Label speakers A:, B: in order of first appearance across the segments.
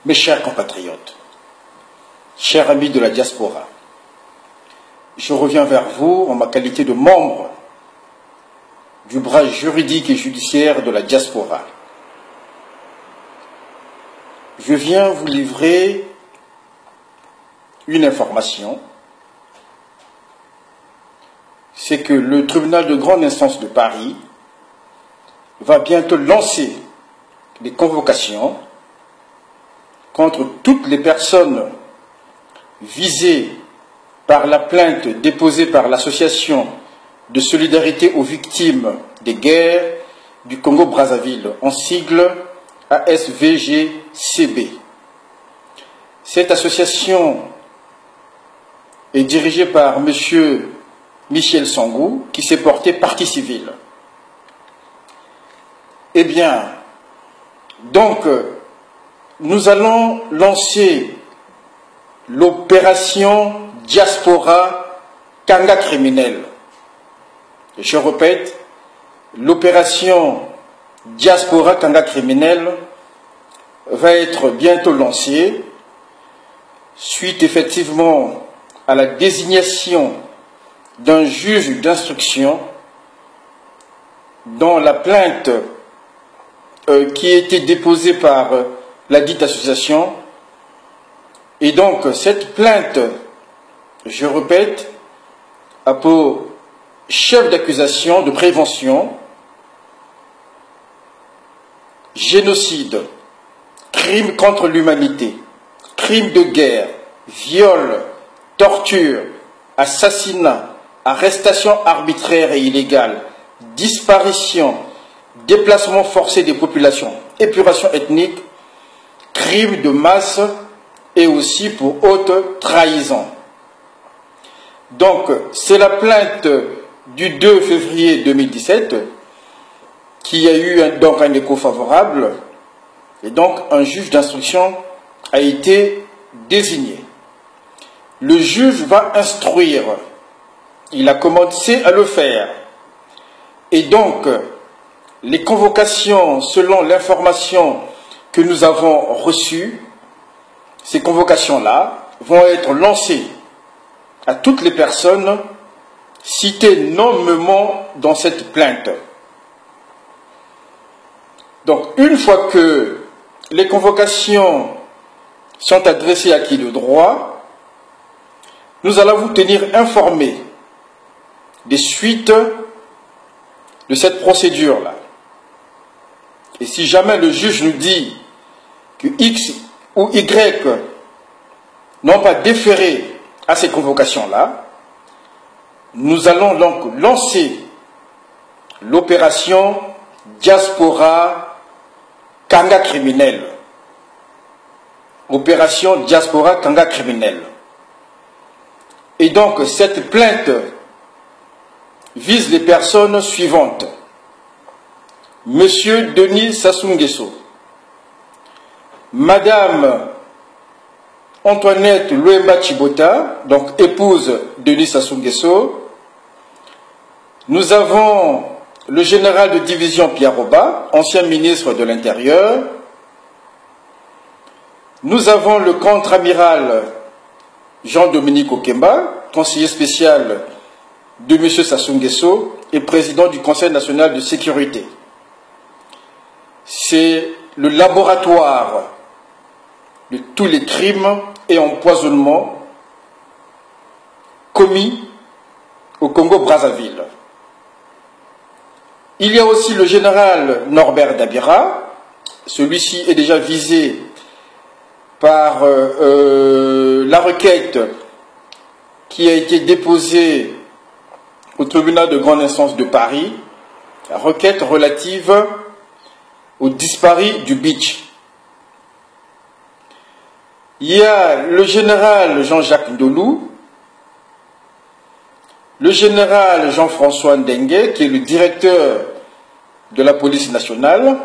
A: Mes chers compatriotes, chers amis de la diaspora, je reviens vers vous en ma qualité de membre du bras juridique et judiciaire de la diaspora. Je viens vous livrer une information, c'est que le tribunal de grande instance de Paris va bientôt lancer des convocations contre toutes les personnes visées par la plainte déposée par l'association de solidarité aux victimes des guerres du Congo-Brazzaville, en sigle ASVGCB. Cette association est dirigée par M. Michel Sangou, qui s'est porté partie civile. Eh bien, donc, nous allons lancer l'opération Diaspora Kanga criminel. Je répète, l'opération Diaspora Kanga criminel va être bientôt lancée suite effectivement à la désignation d'un juge d'instruction dans la plainte qui a été déposée par la dite association. Et donc cette plainte, je répète, a pour chef d'accusation de prévention génocide, crime contre l'humanité, crime de guerre, viol, torture, assassinat, arrestation arbitraire et illégale, disparition, déplacement forcé des populations, épuration ethnique, crime de masse et aussi pour haute trahison. Donc, c'est la plainte du 2 février 2017 qui a eu donc un écho favorable et donc un juge d'instruction a été désigné. Le juge va instruire, il a commencé à le faire et donc les convocations selon l'information que nous avons reçue, ces convocations-là vont être lancées à toutes les personnes citées nommément dans cette plainte. Donc, une fois que les convocations sont adressées à qui de droit, nous allons vous tenir informés des suites de cette procédure-là. Et si jamais le juge nous dit que X ou Y n'ont pas déféré à ces convocations-là, nous allons donc lancer l'opération Diaspora Kanga criminel. Opération Diaspora Kanga criminel. Et donc cette plainte vise les personnes suivantes. Monsieur Denis Sassou Nguesso, Madame Antoinette Luemba Chibota, donc épouse Denis Sassou Nguesso. Nous avons le général de division Pierre Roba, ancien ministre de l'Intérieur. Nous avons le contre-amiral Jean-Dominique Okemba, conseiller spécial de M. Sassou Nguesso et président du Conseil national de sécurité. C'est le laboratoire de tous les crimes et empoisonnements commis au Congo-Brazzaville. Il y a aussi le général Norbert Dabira. Celui-ci est déjà visé par la requête qui a été déposée au tribunal de grande instance de Paris, la requête relative aux disparus du Beach. Il y a le général Jean-Jacques Ndolou, le général Jean-François Ndengue, qui est le directeur de la police nationale,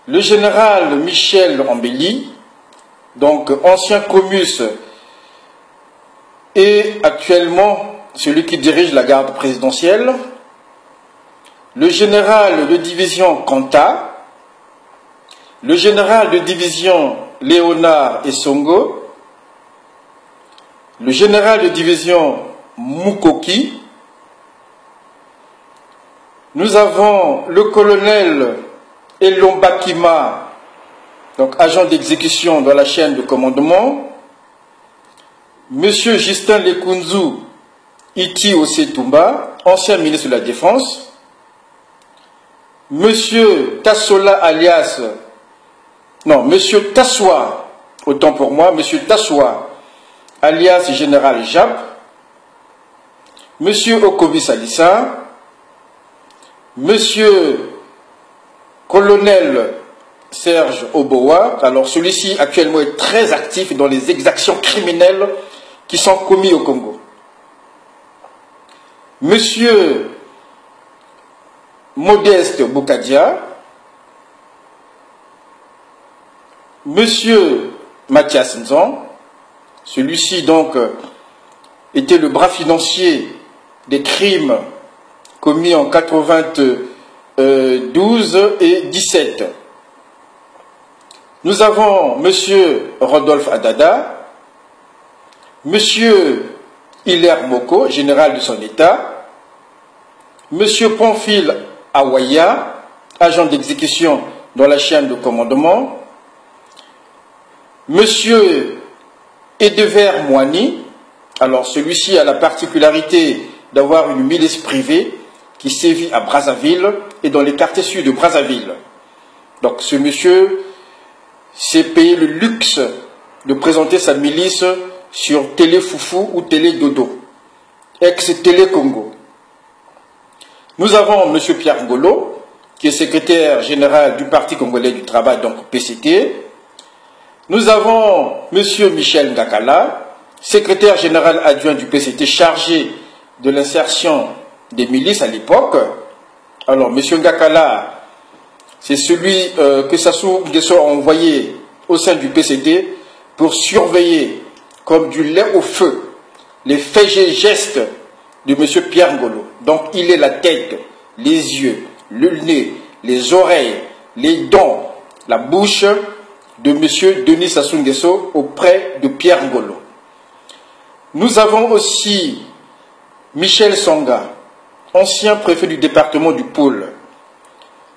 A: le général Michel Ambelli, donc ancien commus et actuellement celui qui dirige la garde présidentielle, le général de division Kanta, le général de division Léonard Essongo, le général de division Mukoki, nous avons le colonel Elombakima, donc agent d'exécution dans la chaîne de commandement, Monsieur Justin Lekunzu Iti Osetumba, ancien ministre de la Défense, Monsieur Tassola alias, non, Monsieur Tassoua, autant pour moi, Monsieur Tassoua alias Général Jap, Monsieur Okobi Salissa, Monsieur Colonel Serge Oboa, alors celui-ci actuellement est très actif dans les exactions criminelles qui sont commises au Congo. Monsieur Modeste Boukadia, Monsieur Mathias Nzon, celui-ci donc était le bras financier des crimes commis en 92 et 17. Nous avons Monsieur Rodolphe Adada, Monsieur Hilaire Moko, général de son État, Monsieur Pamphile Awaya, agent d'exécution dans la chaîne de commandement, Monsieur Edevers Moini, alors celui-ci a la particularité d'avoir une milice privée qui sévit à Brazzaville et dans les quartiers sud de Brazzaville. Donc ce monsieur s'est payé le luxe de présenter sa milice sur Télé Foufou ou Télé Dodo, ex-Télé Congo. Nous avons M. Pierre Ngolo, qui est secrétaire général du Parti congolais du travail, donc PCT. Nous avons M. Michel Ngakala, secrétaire général adjoint du PCT, chargé de l'insertion des milices à l'époque. Alors, M. Ngakala, c'est celui que Sassou Nguesso a envoyé au sein du PCT pour surveiller comme du lait au feu les faits et gestes de M. Pierre Ngolo. Donc il est la tête, les yeux, le nez, les oreilles, les dents, la bouche de M. Denis Sassou Nguesso auprès de Pierre Ngolo. Nous avons aussi Michel Songa, ancien préfet du département du Pôle,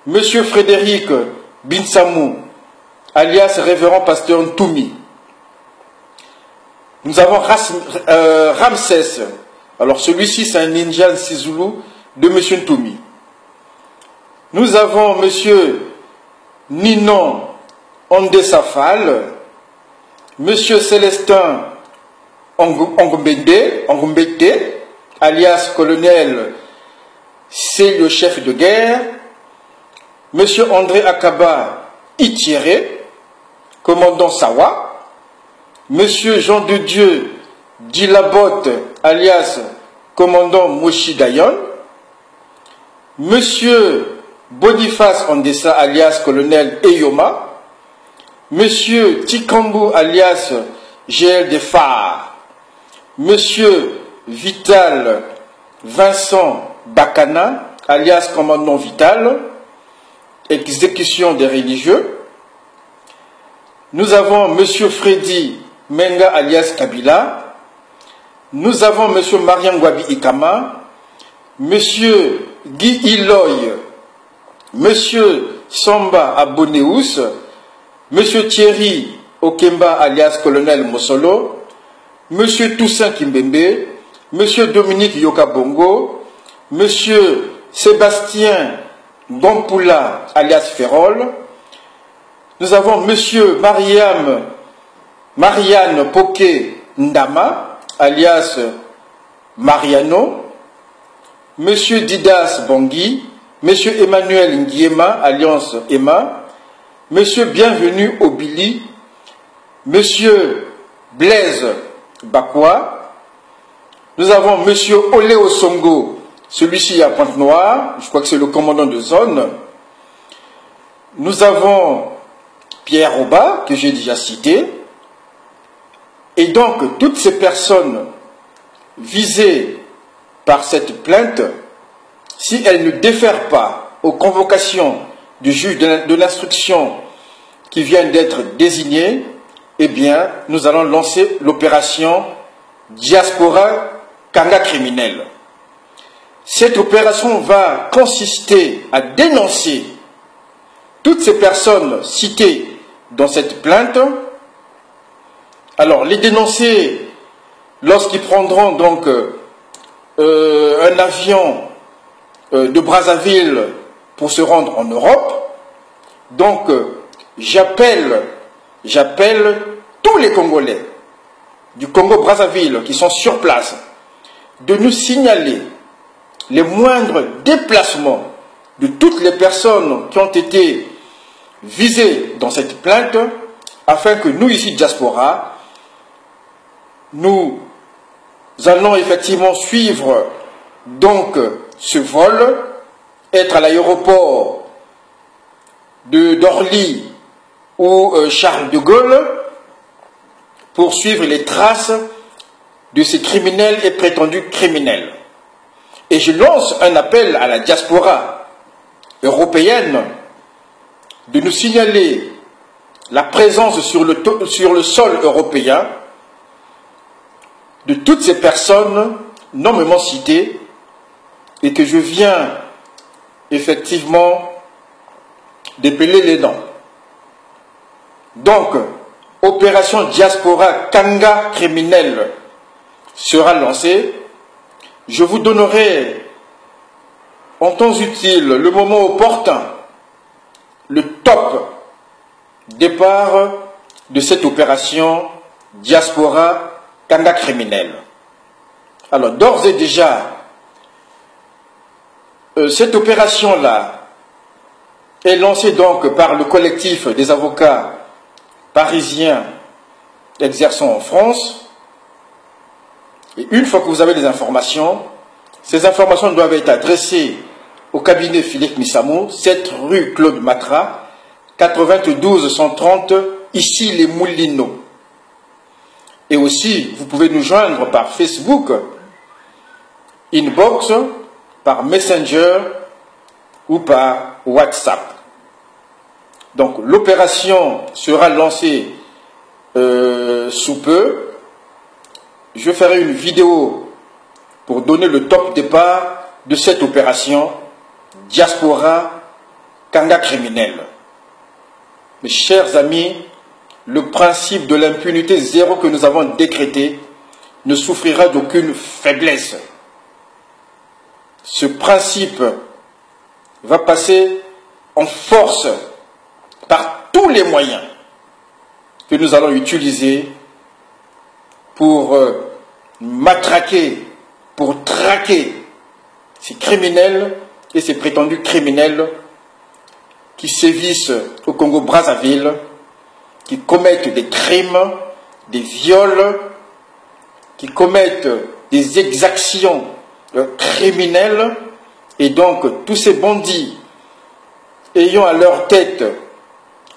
A: M. Frédéric Binsamou, alias révérend pasteur Ntoumi. Nous avons Ramsès, alors celui-ci c'est un ninja Sizoulou de M. Ntoumi. Nous avons M. Ninon Ondesafal, M. Célestin Ongumbete, alias colonel, c'est le chef de guerre, M. André Akaba Itiéré, commandant Sawa, M. Jean de Dieu Dilabot, alias commandant Moshi Dayon, M. Boniface Ondessa, alias colonel Eyoma, M. Tikambu, alias GL des Phares, M. Vital Vincent Bakana, alias commandant Vital, exécution des religieux. Nous avons M. Freddy Menga, alias Kabila. Nous avons M. Mariangwabi Ikama, M. Guy Iloy, M. Samba Aboneus, M. Thierry Okemba, alias colonel Mosolo, M. Toussaint Kimbembe, M. Dominique Yokabongo, M. Sébastien Gompula, alias Ferrol. Nous avons M. Marianne Poké Ndama, alias Mariano, M. Didas Bangui, M. Emmanuel Nguiema, alliance Emma, M. Bienvenu Obili, M. Blaise Bakwa. Nous avons M. Oléo Songo, celui-ci à Pointe-Noire, je crois que c'est le commandant de zone. Nous avons Pierre Oba, que j'ai déjà cité. Et donc, toutes ces personnes visées par cette plainte, si elles ne défèrent pas aux convocations du juge de l'instruction qui vient d'être désigné, eh bien, nous allons lancer l'opération Diaspora Kanga criminel. Cette opération va consister à dénoncer toutes ces personnes citées dans cette plainte. Alors, les dénoncer lorsqu'ils prendront donc un avion de Brazzaville pour se rendre en Europe. Donc, j'appelle tous les Congolais du Congo-Brazzaville qui sont sur place de nous signaler les moindres déplacements de toutes les personnes qui ont été visées dans cette plainte, afin que nous, ici, Diaspora, nous allons effectivement suivre donc ce vol, être à l'aéroport d'Orly ou Charles de Gaulle pour suivre les traces de ces criminels et prétendus criminels. Et je lance un appel à la diaspora européenne de nous signaler la présence sur le sol européen de toutes ces personnes nommément citées et que je viens effectivement d'épeler les noms. Donc, opération Diaspora Kanga criminel sera lancée. Je vous donnerai en temps utile, le moment opportun, le top départ de cette opération Diaspora Kanga criminel. Alors, d'ores et déjà, cette opération-là est lancée donc par le collectif des avocats parisiens exerçant en France. Et une fois que vous avez les informations, ces informations doivent être adressées au cabinet Philippe Missamou, 7 rue Claude Matra, 92 130, ici les Moulineaux. Et aussi, vous pouvez nous joindre par Facebook, inbox, par Messenger ou par WhatsApp. Donc l'opération sera lancée sous peu. Je ferai une vidéo pour donner le top départ de cette opération Diaspora Kanga criminel. Mes chers amis, le principe de l'impunité zéro que nous avons décrété ne souffrira d'aucune faiblesse. Ce principe va passer en force par tous les moyens que nous allons utiliser pour matraquer, pour traquer ces criminels et ces prétendus criminels qui sévissent au Congo-Brazzaville, qui commettent des crimes, des viols, qui commettent des exactions criminelles, et donc tous ces bandits ayant à leur tête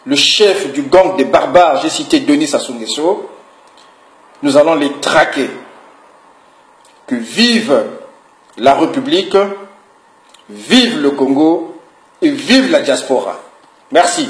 A: le chef du gang des barbares, j'ai cité Denis Sassou Nguesso, nous allons les traquer. Que vive la République, vive le Congo et vive la diaspora. Merci.